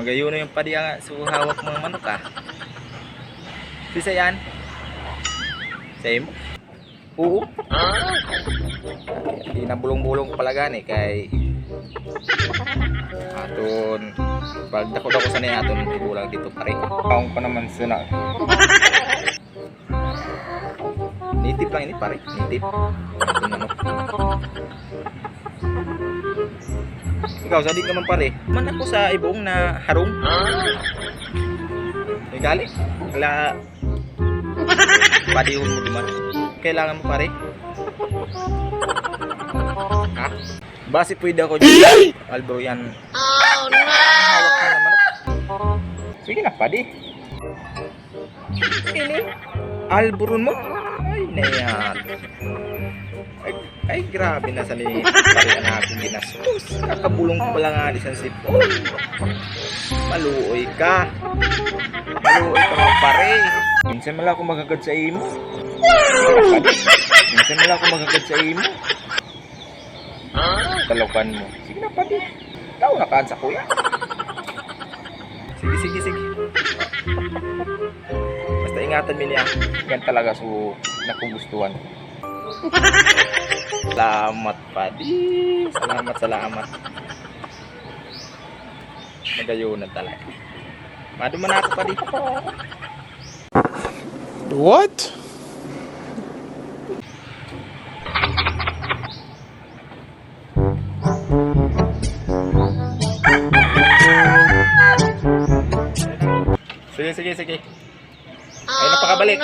Magayon na yung padi nga so hawak mga manok ah. Sisa yan? Same? Oo. Inabulong-bulong ko pala gani kay aton pag dako-dako sa niya aton bulang dito pare. Kaong pa naman sila. Native lang ini pare, native. Aton manok. Ikaw sa di ka man pare. Man ako sa ibong na harong. Gali. Wala padihon mo duman. Kailangan mo pare. Ha? Basi pwede ako dyan. Albro yan. Oh no! Hawak ka naman. Sige na, padi. Ini. Albro mo. Ay, nayan. Ay, grabe na sa ni pare na akong ginastos. Kakabulong ko pala nga di sa sipon. Maluoy ka. Maluoy ka mga pare. Minsan mala ako magagad sa imo. Minsan mala ako magagad sa imo. Talokan mo. Sige na pati. Ikaw nakaan sa kuya. Sige. Basta ingatan mo niya. Yan talaga so nakugustuhan. Salamat padi. Salamat. Magayunan talaga. Maduman ako padi. What? Sige. Ay, napakabalik.